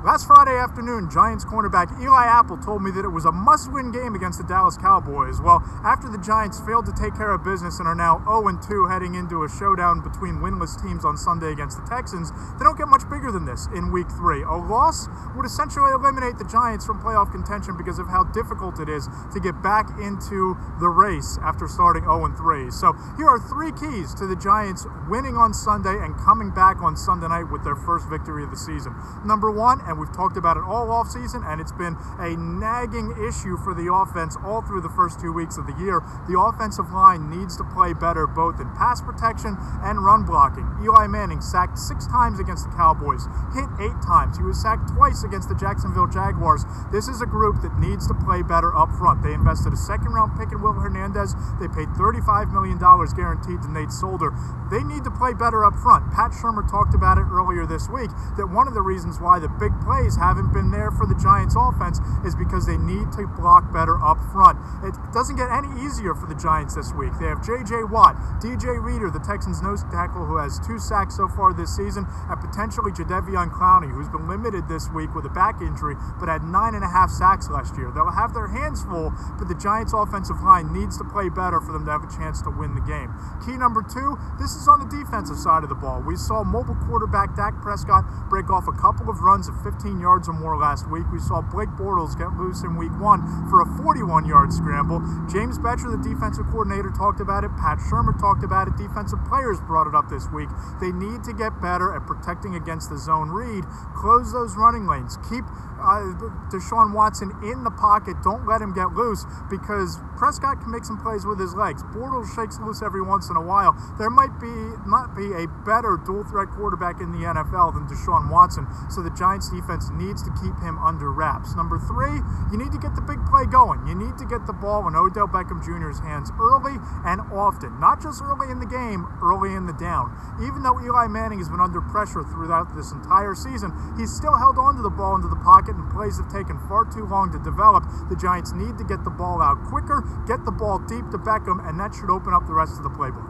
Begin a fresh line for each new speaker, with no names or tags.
Last Friday afternoon, Giants cornerback Eli Apple told me that it was a must-win game against the Dallas Cowboys. Well, after the Giants failed to take care of business and are now 0-2 heading into a showdown between winless teams on Sunday against the Texans, they don't get much bigger than this in Week 3. A loss would essentially eliminate the Giants from playoff contention because of how difficult it is to get back into the race after starting 0-3. So here are 3 keys to the Giants winning on Sunday and coming back on Sunday night with their first victory of the season. Number 1, and we've talked about it all offseason, and it's been a nagging issue for the offense all through the first 2 weeks of the year. The offensive line needs to play better both in pass protection and run blocking. Eli Manning sacked 6 times against the Cowboys, hit 8 times. He was sacked twice against the Jacksonville Jaguars. This is a group that needs to play better up front. They invested a second-round pick in Will Hernandez. They paid $35 million guaranteed to Nate Solder. They need to play better up front. Pat Shurmur talked about it earlier this week, that one of the reasons why the big plays haven't been there for the Giants offense is because they need to block better up front. It doesn't get any easier for the Giants this week. They have J.J. Watt, DJ Reader, the Texans nose tackle who has 2 sacks so far this season, and potentially Jadeveon Clowney, who's been limited this week with a back injury, but had 9.5 sacks last year. They'll have their hands full, but the Giants offensive line needs to play better for them to have a chance to win the game. Key number 2, this is on the defensive side of the ball. We saw mobile quarterback Dak Prescott break off a couple of runs of 15 yards or more last week. We saw Blake Bortles get loose in Week 1 for a 41-yard scramble. James Bettcher, the defensive coordinator, talked about it. Pat Shurmur talked about it. Defensive players brought it up this week. They need to get better at protecting against the zone read. Close those running lanes. Keep Deshaun Watson in the pocket. Don't let him get loose, because Prescott can make some plays with his legs. Bortles shakes loose every once in a while. There might not be a better dual-threat quarterback in the NFL than Deshaun Watson, so the Giants defense needs to keep him under wraps. Number 3, you need to get the big play going. You need to get the ball in Odell Beckham Jr.'s hands early and often. Not just early in the game, early in the down. Even though Eli Manning has been under pressure throughout this entire season, he's still held on to the ball into the pocket, and plays have taken far too long to develop. The Giants need to get the ball out quicker, get the ball deep to Beckham, and that should open up the rest of the playbook.